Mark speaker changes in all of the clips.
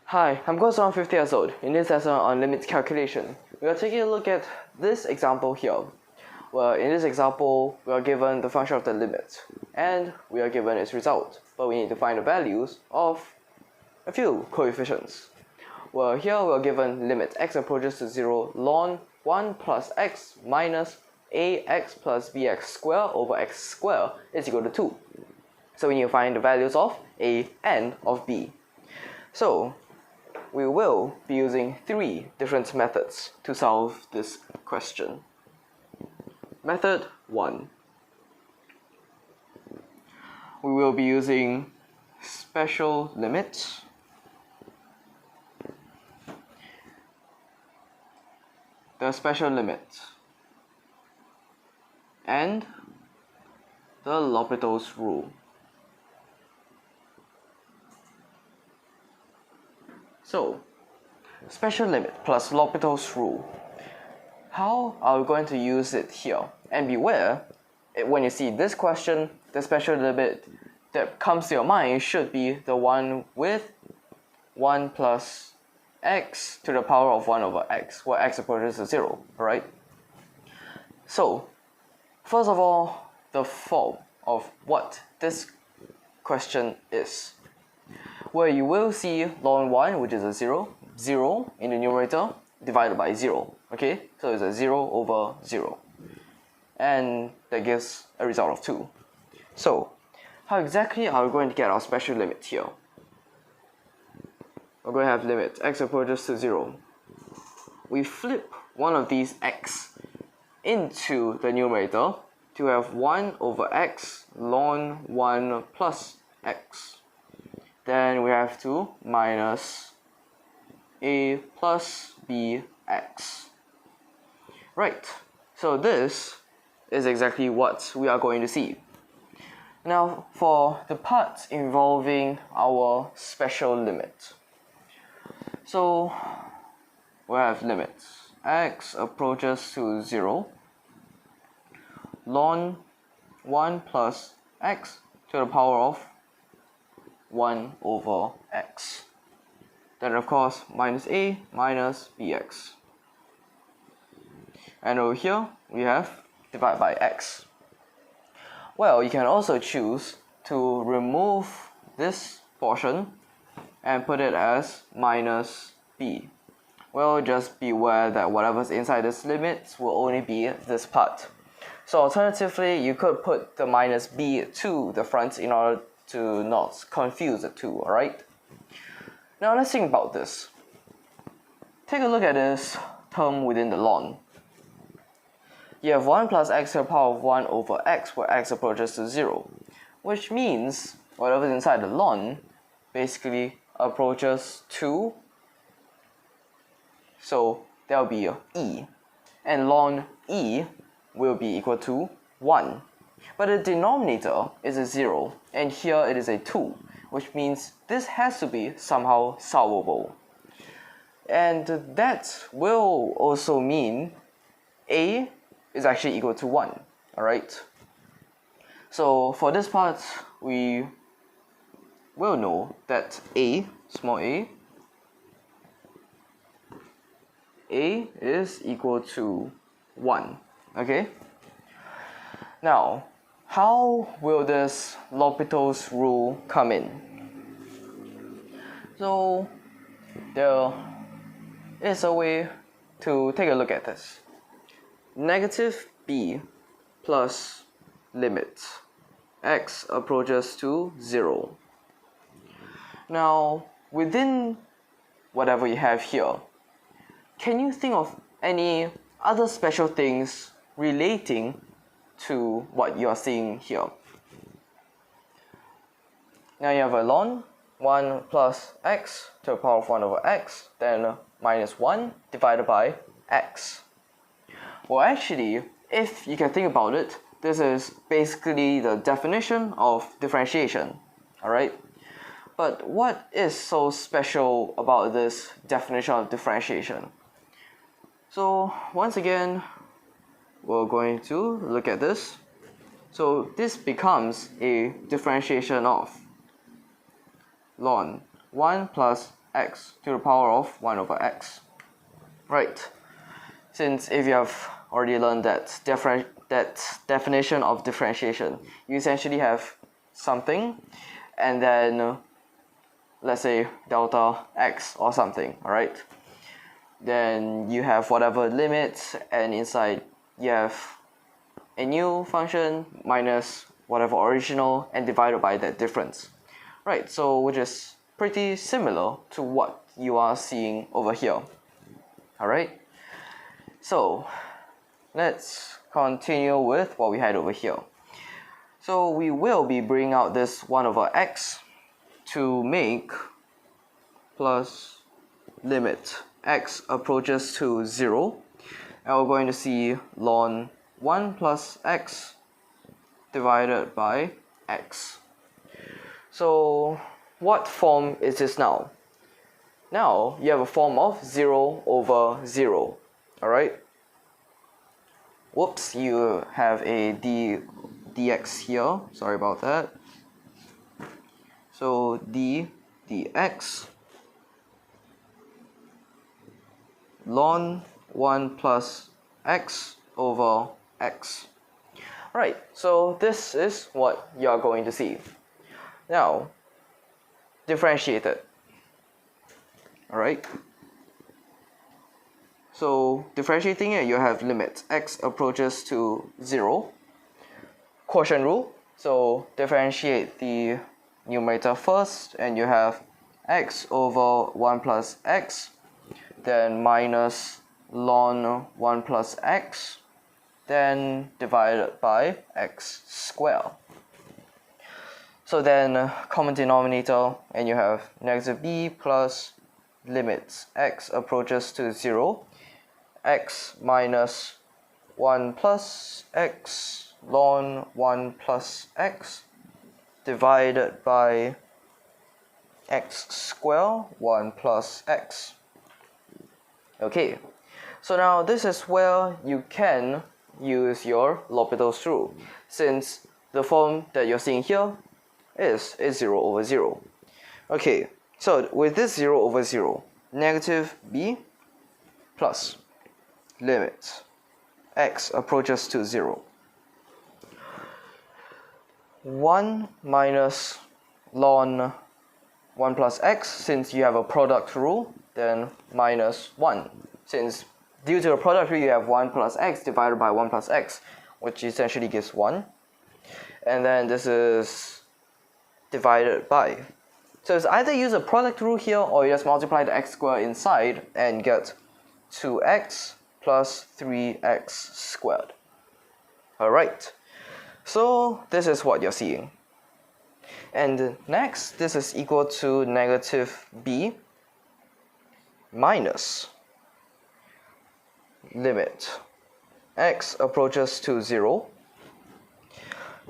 Speaker 1: Hi, I'm Guang, around 50 years old. In this lesson on limit calculation, we are taking a look at this example here. Well, in this example, we are given the function of the limit, and we are given its result, but we need to find the values of a few coefficients. Well, here we are given limit x approaches to 0 ln 1 plus x minus ax plus bx squared over x squared is equal to 2. So we need to find the values of a and of b. So we will be using 3 different methods to solve this question. Method 1. We will be using special limit and the L'Hopital's rule. So, special limit plus L'Hopital's rule. How are we going to use it here? And beware, when you see this question, the special limit that comes to your mind should be the one with 1 plus x to the power of 1 over x, where x approaches to 0, right? So, first of all, the form of what this question is. Where you will see ln 1, which is a 0 in the numerator, divided by 0, okay? So it's a 0 over 0. And that gives a result of 2. So, how exactly are we going to get our special limit here? We're going to have limit x approaches to 0. We flip one of these x into the numerator to have 1 over x ln 1 plus x. Then we have to minus a plus bx. Right, so this is exactly what we are going to see. Now for the part involving our special limit. So we have limits x approaches to 0 ln 1 plus x to the power of 1 over x. Then of course minus a minus bx. And over here we have divide by x. Well, you can also choose to remove this portion and put it as minus b. Well, just beware that whatever's inside this limit will only be this part. So alternatively, you could put the minus b to the front in order to not confuse the two, alright? Now let's think about this. Take a look at this term within the ln. You have 1 plus x to the power of 1 over x, where x approaches to 0, which means whatever's inside the ln basically approaches to, so there will be a e, and ln e will be equal to 1. But the denominator is a 0, and here it is a 2, which means this has to be somehow solvable. And that will also mean a is actually equal to 1, alright? So for this part, we will know that a, small a is equal to 1, okay? Now, how will this L'Hopital's rule come in? So, there is a way to take a look at this. Negative b plus limit x approaches to 0. Now, within whatever you have here, can you think of any other special things relating to what you are seeing here? Now you have a ln 1 plus x to the power of 1 over x, then minus 1 divided by x. Well, actually, if you can think about it, this is basically the definition of differentiation, alright? But what is so special about this definition of differentiation? So once again, we're going to look at this. So this becomes a differentiation of ln 1 plus x to the power of 1 over x. Right, since if you have already learned that definition of differentiation, you essentially have something and then let's say delta x or something, alright? Then you have whatever limits, and inside you have a new function minus whatever original and divided by that difference. Right, so which is pretty similar to what you are seeing over here. Alright, so let's continue with what we had over here. So we will be bringing out this 1 over x to make plus limit x approaches to 0, and we're going to see ln 1 plus x divided by x. So what form is this now? Now you have a form of 0 over 0, alright? Whoops, you have a dx here, sorry about that. So dx ln 1 plus x over x. Right, so this is what you are going to see. Now, differentiate it. Alright, so differentiating it, you have limit x approaches to 0, quotient rule, so differentiate the numerator first, and you have x over 1 plus x, then minus ln 1 plus x, then divided by x squared. So then common denominator, and you have negative b plus limits x approaches to 0, x minus 1 plus x ln 1 plus x divided by x squared 1 plus x. Okay, so now this is where you can use your L'Hopital's rule, since the form that you're seeing here is a 0 over 0. Okay, so with this 0 over 0, negative b plus limit x approaches to 0, 1 minus ln 1 plus x, since you have a product rule, then minus 1, since due to a product rule you have 1 plus x divided by 1 plus x, which essentially gives 1, and then this is divided by. So it's either use a product rule here, or you just multiply the x squared inside and get 2x plus 3x squared. Alright, so this is what you're seeing. And next, this is equal to negative b minus limit x approaches to 0.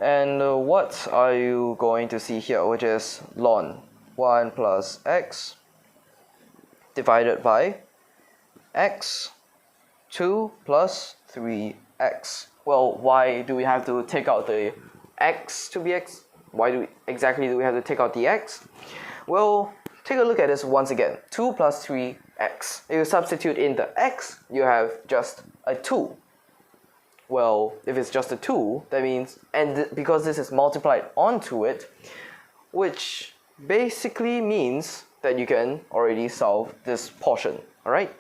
Speaker 1: And what are you going to see here, which is ln 1 plus x divided by x 2 plus 3x. Well, why do we have to take out the x to be x? Why exactly do we have to take out the x? Well, take a look at this once again. 2 plus 3x. If you substitute in the x, you have just a 2. Well, if it's just a 2, that means, and because this is multiplied onto it, which basically means that you can already solve this portion, alright?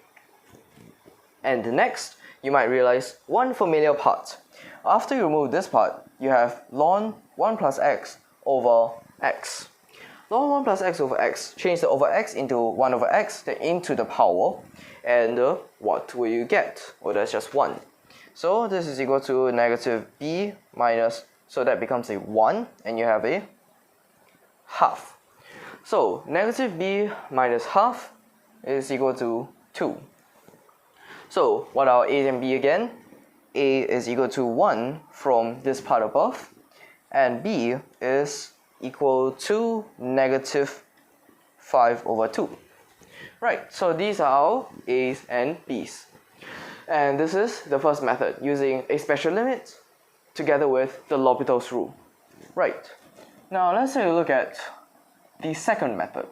Speaker 1: And next, you might realize one familiar part. After you remove this part, you have ln 1 plus x over x. Ln 1 plus x over x, change the over x into 1 over x, then into the power, and what will you get? Well, that's just 1. So this is equal to negative b minus, so that becomes a 1, and you have a half. So negative b minus half is equal to 2. So what are a and b again? A is equal to 1 from this part above, and b is equal to negative 5 over 2. Right, so these are our a's and b's. And this is the first method, using a special limit together with the L'Hopital's rule. Right, now let's take a look at the second method.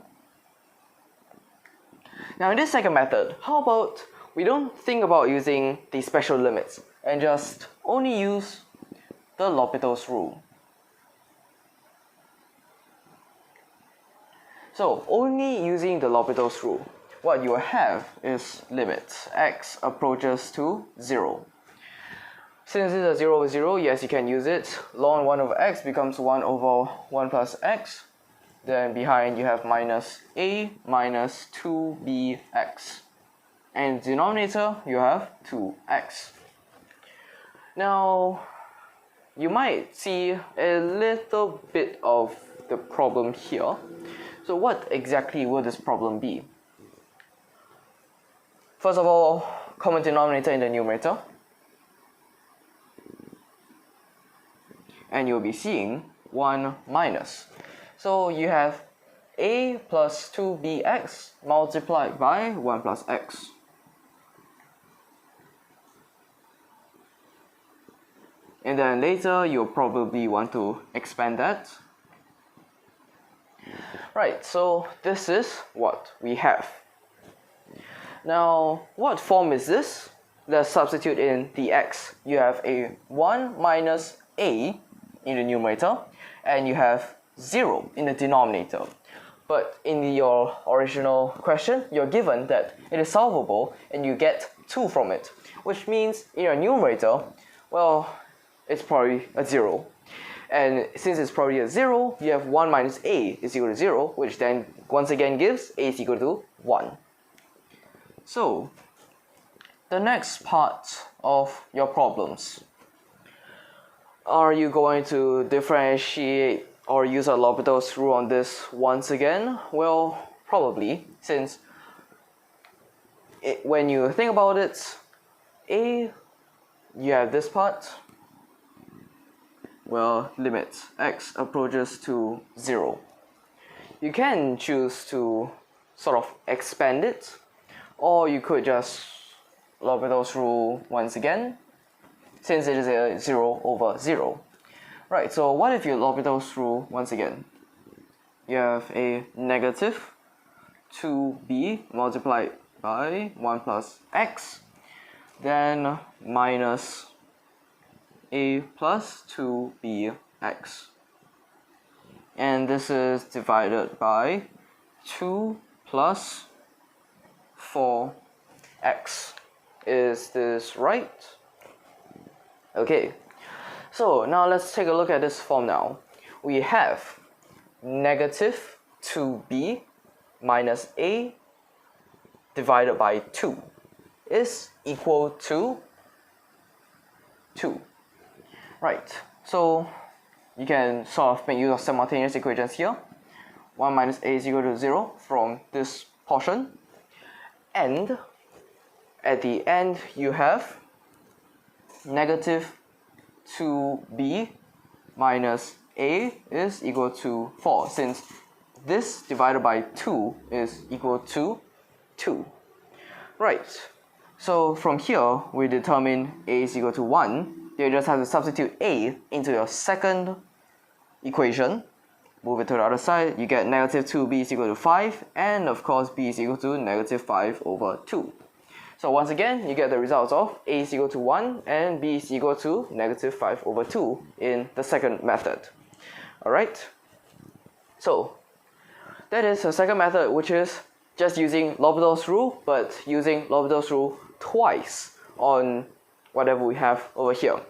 Speaker 1: Now in this second method, how about we don't think about using the special limits and just only use the L'Hopital's rule. So only using the L'Hopital's rule, what you have is limit x approaches to 0. Since it's a 0 over 0, yes, you can use it. Ln 1 over x becomes 1 over 1 plus x. Then behind you have minus a minus 2bx. And denominator you have 2x. Now, you might see a little bit of the problem here. So what exactly will this problem be? First of all, common denominator in the numerator. And you'll be seeing 1 minus. So you have a plus 2bx multiplied by 1 plus x. And then later you'll probably want to expand that. Right, so this is what we have. Now, what form is this? Let's substitute in the x. You have a 1 minus a in the numerator, and you have 0 in the denominator. But in your original question, you're given that it is solvable and you get 2 from it, which means in your numerator, well, it's probably a 0. And since it's probably a 0, you have 1 minus a is equal to 0, which then once again gives a is equal to 1. So, the next part of your problems. Are you going to differentiate or use a L'Hopital's rule on this once again? Well, probably, since when you think about it, a, you have this part, well, limit x approaches to 0. You can choose to sort of expand it, or you could just L'Hopital's rule once again, since it is a 0 over 0. Right, so what if you L'Hopital's rule once again? You have a negative 2b multiplied by 1 plus x, then minus a plus 2bx. And this is divided by 2 plus 4x. Is this right? Okay, so now let's take a look at this form now. We have negative 2b minus a divided by 2 is equal to 2. Right, so you can sort of make use of simultaneous equations here. 1 minus a is equal to 0 from this portion. And at the end you have negative 2b minus a is equal to 4, since this divided by 2 is equal to 2. Right, so from here we determine a is equal to 1. You just have to substitute a into your second equation. Move it to the other side, you get negative 2b is equal to 5, and of course b is equal to negative 5 over 2. So once again, you get the results of a is equal to 1 and b is equal to negative 5 over 2 in the second method. Alright, so that is the second method, which is just using L'Hopital's rule, but using L'Hopital's rule twice on whatever we have over here.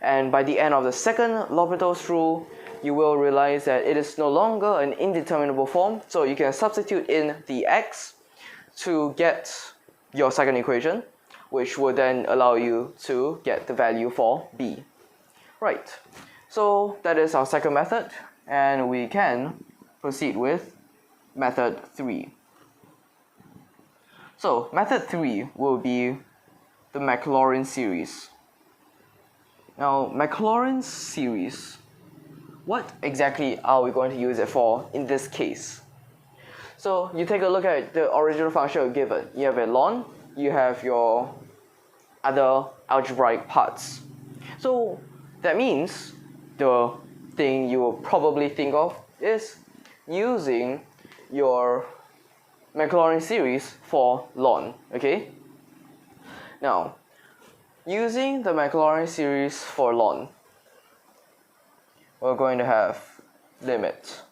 Speaker 1: And by the end of the second L'Hopital's rule, you will realize that it is no longer an indeterminable form, so you can substitute in the x to get your second equation, which will then allow you to get the value for b. Right, so that is our second method, and we can proceed with method 3. So method 3 will be the Maclaurin series. Now, Maclaurin series, what exactly are we going to use it for in this case? So you take a look at the original function given. You have a ln, you have your other algebraic parts. So that means the thing you will probably think of is using your Maclaurin series for ln, okay? Now, using the Maclaurin series for ln, we're going to have limit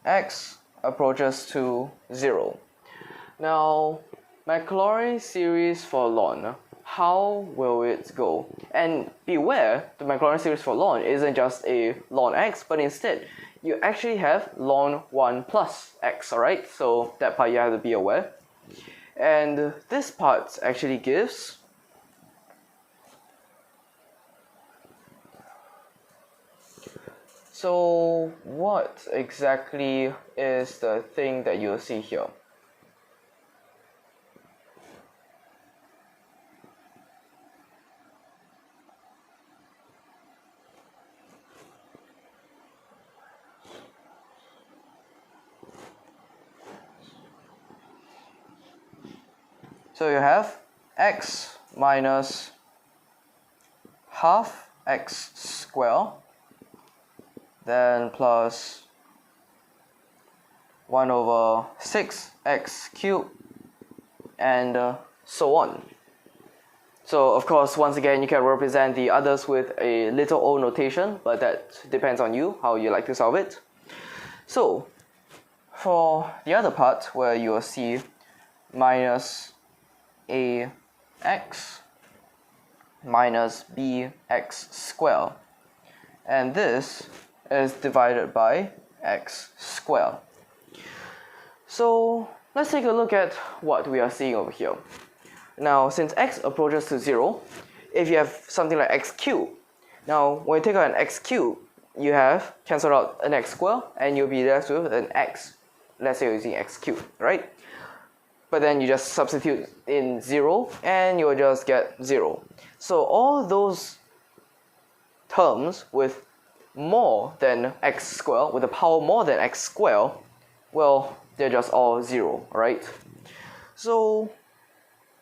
Speaker 1: x approaches to 0. Now, Maclaurin series for ln, how will it go? And beware, the Maclaurin series for ln isn't just a ln x, but instead you actually have ln 1 plus x, alright? So that part you have to be aware. And this part actually gives so what exactly is the thing that you'll see here? So you have x minus half x squared, then plus 1 over 6x cubed, and so on. So of course, once again, you can represent the others with a little o notation, but that depends on you, how you like to solve it. So for the other part, where you will see minus ax minus bx squared, and this is divided by x squared. So let's take a look at what we are seeing over here. Now, since x approaches to 0, if you have something like x cubed, now when you take out an x cubed, you have cancelled out an x squared, and you'll be left with an x. Let's say you're using x cubed, right? But then you just substitute in 0, and you'll just get 0. So all those terms with more than x squared, with a power more than x squared, well, they're just all 0, right? So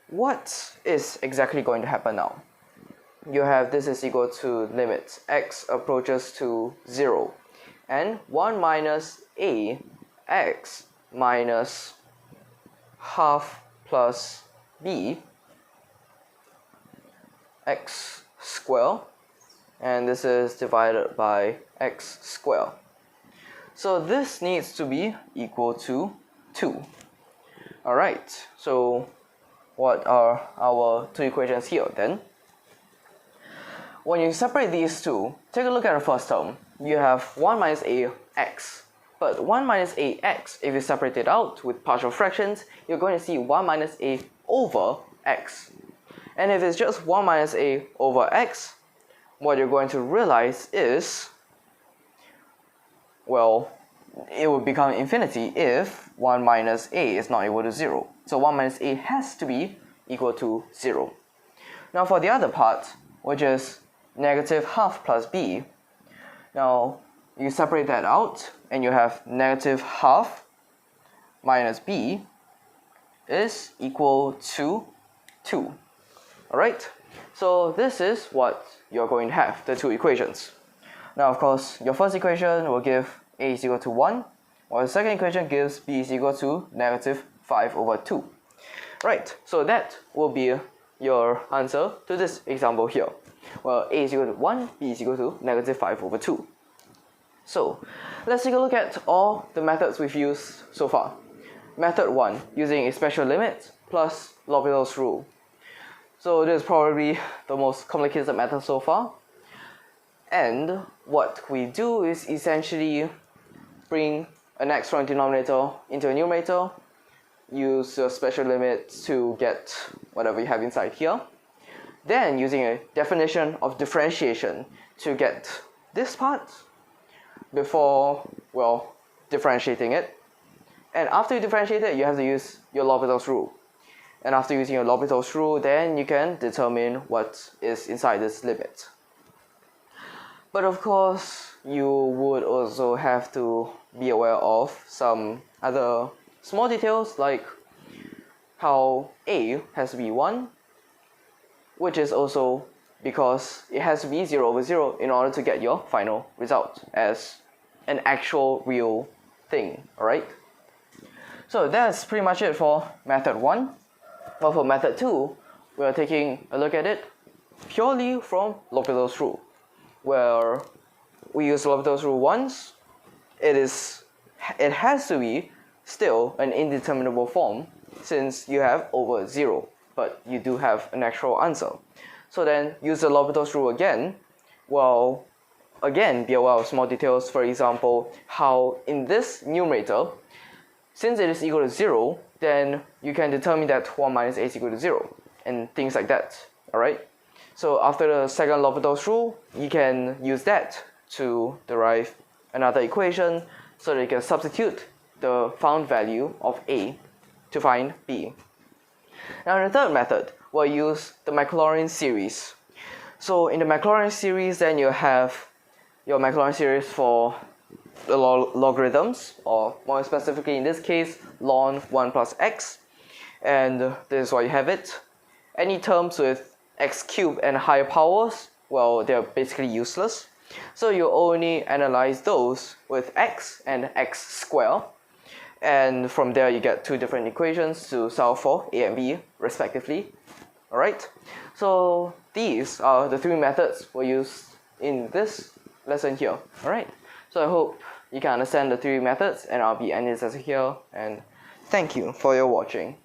Speaker 1: what is exactly going to happen now? You have this is equal to limit x approaches to 0, and 1 minus a x minus half plus b x squared, and this is divided by x squared. So this needs to be equal to 2. Alright, so what are our two equations here then? When you separate these two, take a look at the first term. You have 1 minus a x. But 1 minus ax, if you separate it out with partial fractions, you're going to see 1 minus a over x. And if it's just 1 minus a over x, what you're going to realize is, well, it will become infinity if 1 minus a is not equal to 0. So 1 minus a has to be equal to 0. Now for the other part, which is negative half plus b, now you separate that out, and you have negative half minus b is equal to 2. Alright, so this is what you're going to have, the two equations. Now of course, your first equation will give a is equal to 1, while the second equation gives b is equal to negative 5 over 2. Right, so that will be your answer to this example here. Well, a is equal to 1, b is equal to negative 5 over 2. So, let's take a look at all the methods we've used so far. Method 1, using a special limit plus L'Hopital's rule. So this is probably the most complicated method so far. And what we do is essentially bring an extra denominator into a numerator, use a special limit to get whatever you have inside here. Then using a definition of differentiation to get this part before, well, differentiating it. And after you differentiate it, you have to use your L'Hopital's rule. And after using your L'Hopital's rule, then you can determine what is inside this limit. But of course, you would also have to be aware of some other small details, like how a has to be 1, which is also because it has to be 0 over 0 in order to get your final result as an actual real thing, alright? So that's pretty much it for method 1. Well, for method 2, we are taking a look at it purely from L'Hopital's rule, where we use L'Hopital's rule once. It has to be still an indeterminable form since you have over 0, but you do have an actual answer. So then use the L'Hopital's rule again. Well, again, be aware of small details. For example, how in this numerator, since it is equal to 0, then you can determine that 1 minus a is equal to 0, and things like that, alright? So after the second L'Hopital's rule, you can use that to derive another equation so that you can substitute the found value of a to find b. Now in the third method, we'll use the Maclaurin series. So in the Maclaurin series, then you have your Maclaurin series for the logarithms, or more specifically in this case, ln 1 plus x, and this is why you have it. Any terms with x cubed and higher powers, well, they're basically useless. So you only analyze those with x and x squared, and from there you get two different equations to solve for a and b respectively. Alright, so these are the three methods we use in this lesson here. Alright, so I hope you can understand the three methods, and I'll be ending this lesson here, and thank you for your watching.